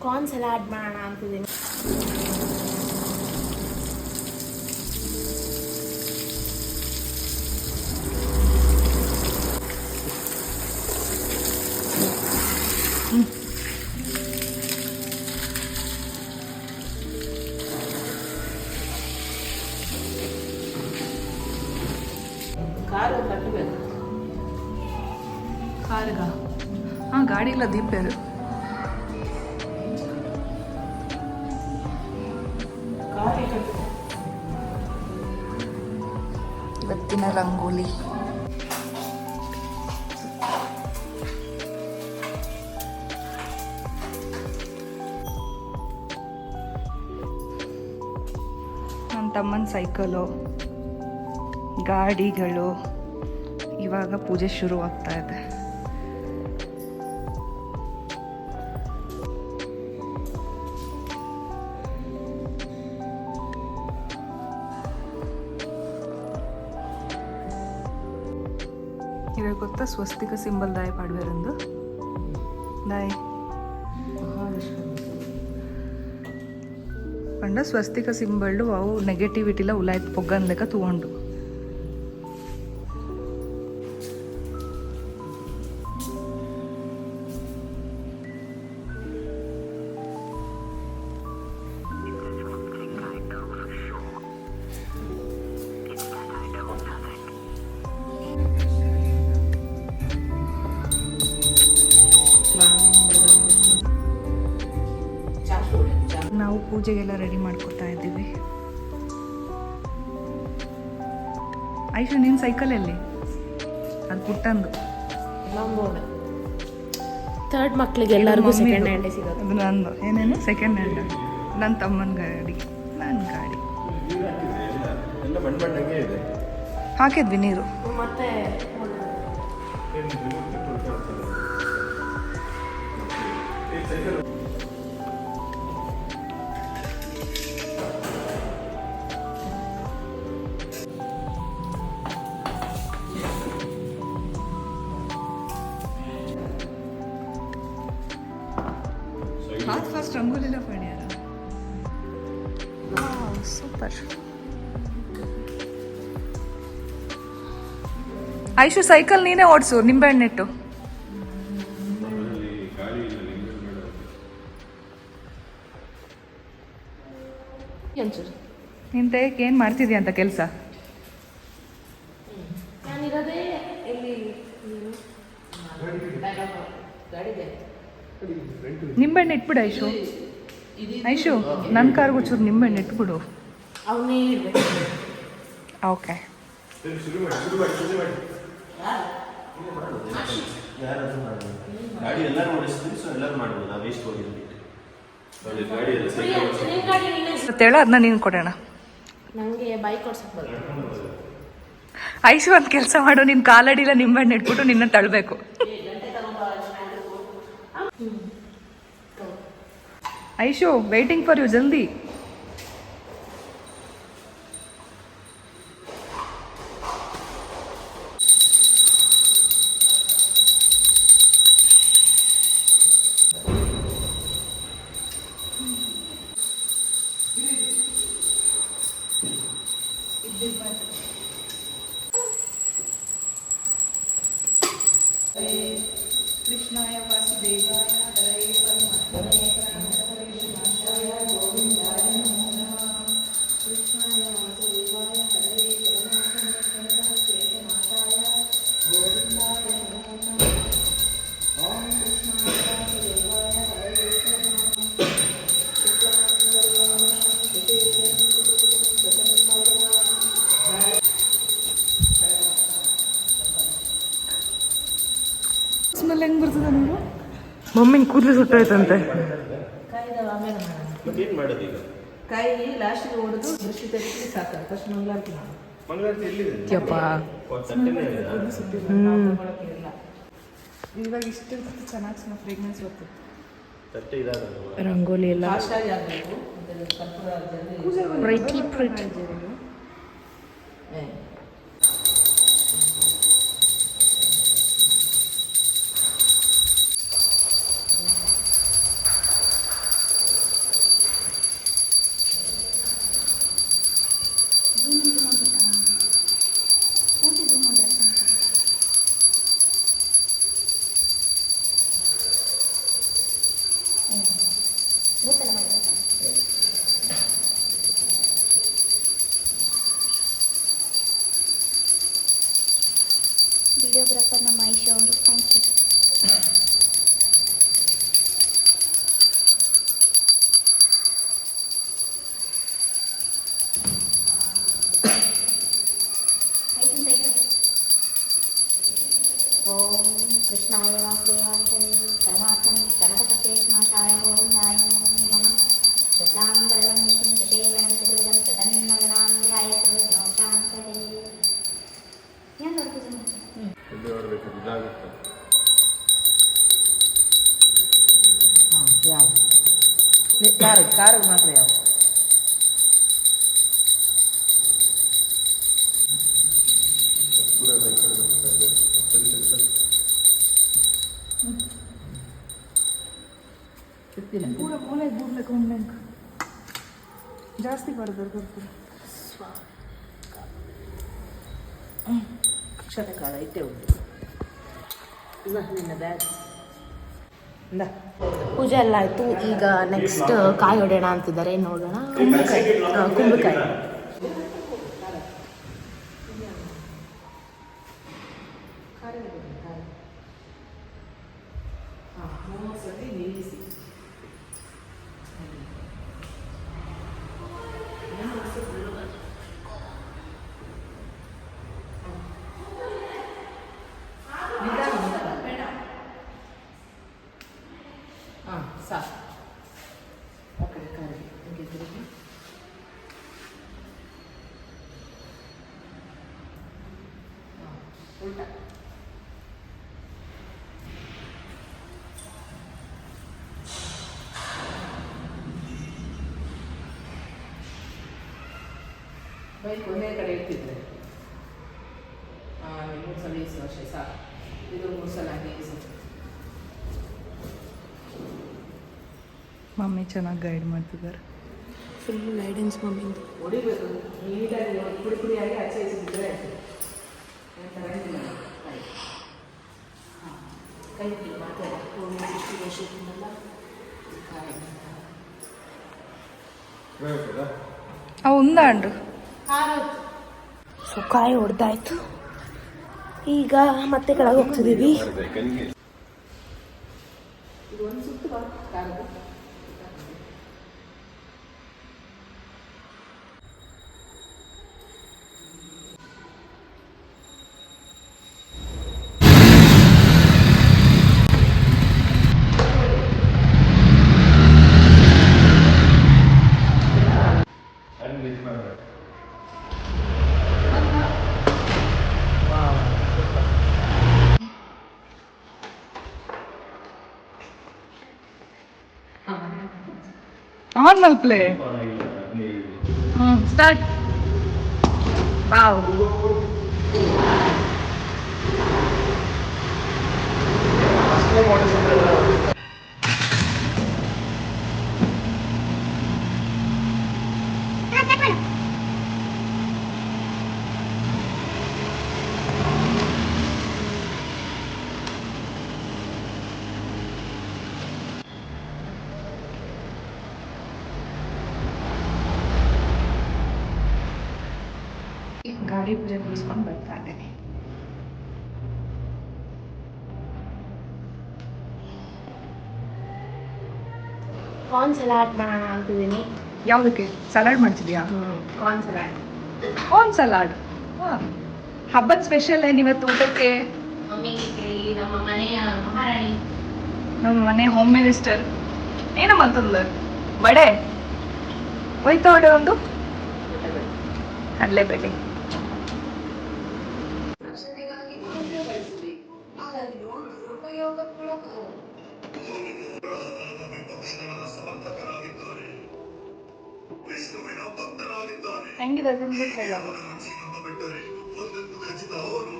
Corn salad ಮಾಡೋಣ ಅಂತಿದ್ದೀನಿ. ಕಾರಗ ಹಾಂ ಗಾಡಿ ಇಲ್ಲ ದೀಪೇರು ಇವತ್ತಿನ ರಂಗೋಲಿ ನನ್ನ ತಮ್ಮನ ಸೈಕಲು ಗಾಡಿಗಳು ಇವಾಗ ಪೂಜೆ ಶುರು ಆಗ್ತಾ ಇದೆ. ಇವಾಗ ಗೊತ್ತಾ ಸ್ವಸ್ತಿಕ ಸಿಂಬಲ್ ದಾಯ ಪಾಡ್ವೇರಂದು ದಾಯ ಪಂಡ ಸ್ವಸ್ತಿಕ ಸಿಂಬಲ್ಡು ಅವು ನೆಗೆಟಿವಿಟಿಲ ಉಲಾಯ್ತು ಪೊಗ್ಗನ್ಲೆಕ್ಕ ತಗೊಂಡು ನಾವು ಪೂಜೆಗೆಲ್ಲ ರೆಡಿ ಮಾಡ್ಕೊತಾ ಇದ್ದೀವಿ. ಐಶು ನಿನ್ನ ಸೈಕಲ್ ಎಲ್ಲಿ? ಅದು ಪುಟ್ಟಂದು ಥರ್ಡ್ ಮಕ್ಳಿಗೆ ಎಲ್ಲರಿಗೂ ಸೆಕೆಂಡ್ ಹ್ಯಾಂಡ್ ಸಿಗೋದು. ಅದು ನಂದು ಏನೇನು ಸೆಕೆಂಡ್ ಹ್ಯಾಂಡ್. ನನ್ನ ತಮ್ಮನ ಗಾಡಿ, ನನ್ನ ಗಾಡಿ ಹಾಕಿದ್ವಿ ನೀರು. ಮತ್ತೆ हाथ फर्स्ट रंगोलीला पड्यारा. वाव ಸೂಪರ್. ಐಶು ಸೈಕಲ್ ನೀನೇ ಓಡಿಸು ನಿಂಬೆಹಣ್ಣಿಟ್ಟು. ನಿನ್ ತೆಗೆಕ್ಕೆ ಏನು ಮಾಡ್ತಿದ್ಯಾ ಅಂತ ಕೆಲಸ? ನಿಂಬೆಹಣ್ಣು ಇಟ್ಬಿಡು ಐಶು. ಐಶು ನನ್ನ ಕಾರ್ಗೂ ಚೂರು ನಿಂಬೆಹಣ್ಣು ಇಟ್ಬಿಡು. ಓಕೆ ಹೇಳ ಅದನ್ನ ನೀನು ಕೊಡೋಣ. ನನಗೆ ಬೈಕ್ ಓಡಿಸಕ್ಕೆ ಬರುತ್ತೆ. ಐಶು ಒಂದು ಕೆಲಸ ಮಾಡು, ನಿನ್ನ ಕಾಲಡಿಲ್ಲ ನಿಂಬೆಹಣ್ಣು ಇಟ್ಬಿಟ್ಟು ನಿನ್ನ ತಳ್ಳಬೇಕು. ಐಶು ವೇಟಿಂಗ್ ಫಾರ್ ಯು, ಜಲ್ದಿ. ಕೃಷ್ಣಾಯ ವಾಸುದೇವಾಯ ಹರೇ ಪರಮಾತ್ಮನೇ ಪರಮಪರೇಶನಾಯ ಗೋವಿಂದಾಯ ನಮೋ ನಮಃ. ಕೃಷ್ಣಾಯ ವಾಸುದೇವಾಯ ಹರೇ ಪರಮಾತ್ಮನೇ ಶ್ವೇತನಾಥಾಯ ಗೋವಿಂದಾಯ ನಮೋ ನಮಃ. ಓಂ ಕೃಷ್ಣಾಯ ವಾಸುದೇವಾಯ ಹರೇ ಸ್ಮೆಲ್ ಹೆಂಗೆ ಬರ್ತದೆ ನಿಮಗೆ? ಮಮ್ಮಿನ ಕೂದಲು ಸುಟ್ಟೋಯ್ತಂತೆ. ಕೈ ಲಾಸ್ಟಿಗೆ ಹೊಡೆದು ದೃಷ್ಟಿ ತೆಗೆದು ಸಾಕು. ಫಸ್ಟ್ ಮಂಗಳಾರತಿ ಮಾಡು. ಇವಾಗ ಇಷ್ಟು ಚೆನ್ನಾಗಿ ಫ್ರೇಗ್ನೆನ್ಸ್ ಬರ್ತದೆ. ರಂಗೋಲಿ ಎಲ್ಲ ಫಾಸ್ಟಾಗಿ ಆಗಬೇಕು. ಪ್ರಿಟಿ कृष्णाय वासुदेवाय परमात्मने प्रणतपते नाशाय गोविन्दाय नमः शुक्लाम्बरधरं शशीवर्णं चतुर्भुजं प्रसन्नवदनां ध्यायेत् सर्वविघ्नोपशान्तये ಏನು ಪೂಜೆ ಮಾಡ್ತೀನಿ ಎಲ್ಲಿ ಹೊರಬೇಕು ಇದಾಗುತ್ತೆ ಹಾಂ ಯಾವ ಕಾರಿಗೆ ಮಾತ್ರ ಯಾವ ಪೂರ ಈ ಕಡೆ ಬರ್ತಾ ಇದೆ ಸರಿ ಸರಿ ಸರಿ ಸಿಗ್ತಿಲ್ಲ ಪೂರ ಮೂಲೆ ಬೂಡ್ಲಕ್ಕೆ ಉಂಡೆಂಕ ಜಾಸ್ತಿ ಬರ್ತಾರೆ ಬರ್ತಾರೆ ಅಕ್ಷತೆ ಕಾಲ ಇಟ್ಟೆ ಉಂಟು ಇಲ್ಲ ನಿನ್ನ ಬ್ಯಾಗ್ ಇಲ್ಲ ಪೂಜೆ ಎಲ್ಲ ಆಯಿತು. ಈಗ ನೆಕ್ಸ್ಟ್ ಕಾಯಿ ಹೊಡೆಯೋಣ ಅಂತಿದ್ದಾರೆ, ನೋಡೋಣ. ಕುಂಬಳಕಾಯಿ ಹಾಂ 3 ಸತಿ ನಿಲ್ಲಿಸಿ ಹಾಂ ಸಾಕು ಆ ಕಡೆ ಕಾರಿಗೆ ಹೀಗೆ ತಿರುಗಿ ಹಾಂ ಉಲ್ಟಾ ಬೈಕ್ ಒಂದೇ ಕಡೆ ಇಟ್ಟಿದ್ರೆ ಹಾಂ 3 ಸಲ ಇಸು ಅಷ್ಟೇ ಸಾಕು. ಇದು 3 ಸಲ ಹಾಗೆ ಇಸು. ಮಮ್ಮಿ ಚೆನ್ನಾಗಿ ಗೈಡ್ ಮಾಡ್ತಿದ್ದಾರೆ. ಫುಲ್ ಗೈಡೆನ್ಸ್ ಮಮ್ಮಿಂದು. ಹೊಡಿಬೇಕು ನೀಟಾಗಿ ಪುಡಿ ಪುಡಿಯಾಗಿ ಆಚೆ ಇಸಿದ್ರೆ ಆಯಿತು. ತರಂಗಿಲ್ಲ ಕೈ ಹಾಂ ಕೈ ಮಾತಾಡ ಹೋಗ್ತದಾ ఉందా అండు ಸೊ ಕಾಯಿ ಹೊಡೆದಾಯ್ತು. ಈಗ ಮತ್ತೆ ಕೆಳಗೆ ಹೋಗ್ತಿದ್ದೀವಿ. ಕನಿಗೆ ಇದು ಒಂದು ಸುತ್ತು ಬಾ ಕಾರದು ಅಲ್ಲಿ ಇದು ಮಾಡಬೇಕು ನಾರ್ಮಲ್ ಪ್ಲೇ ಸ್ಟಾರ್ಟ್. ವಾವ್ ಗಾಡಿ ಪೂಜೆ ಮುಗಿಸ್ಕೊಂಡು ಬರ್ತಾ ಇದ್ದೀನಿ. ಕಾರ್ನ್ ಸಲಾಡ್ ಮಾಡೋಣ ಅಂತಿದ್ದೀನಿ. ಯಾವುದಕ್ಕೆ ಸಲಾಡ್ ಮಾಡ್ತಿದ್ಯಾ? Corn salad. ಕಾರ್ನ್ ಸಲಾಡ್ ಹಬ್ಬದ ಸ್ಪೆಷಲ್ ಏನಿವತ್ತು ಊಟಕ್ಕೆ? ಮಮ್ಮಿಗೆ ಕೇಳಿ, ನಮ್ಮ ಮನೆಯ ಮಹಾರಾಣಿ. ನಮ್ಮ ಮನೆ ಹೋಮ್ ಮಿನಿಸ್ಟರ್ ಏನೋ ಮತ್ತೊಂದು ಬಡೆ ಹೋಯ್ತಾ ವಡೆ ಒಂದು ಕಡಲೆಬೇಳೆ. ಹೆಂಗಿದೆ ತಿಂದ್ಬಿಟ್ಟು ಹೇಳೋದು. ಖಚಿತ ಅವನು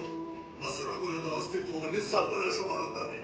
ಹಸುರ ಕುಲದ ಅಸ್ತಿತ್ವವನ್ನೇ ಸರ್ವನಾಶ ಮಾಡುತ್ತಾನೆ.